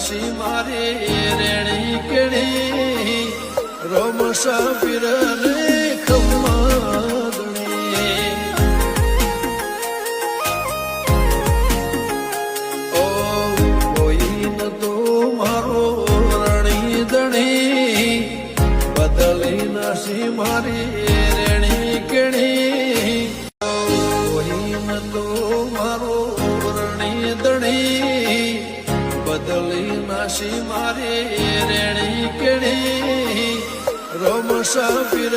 નાસી મારી રેણી કેણી રોમસા પીરને ખમ્માદણી ઓ કોઈ ન તો મારો રણી દણી બદલી નાસી મારી રેણી કેણી કોઈ ન તો મારો રણી દણી બદલી નાસી મારી રેણી કેણી રોમસા પીર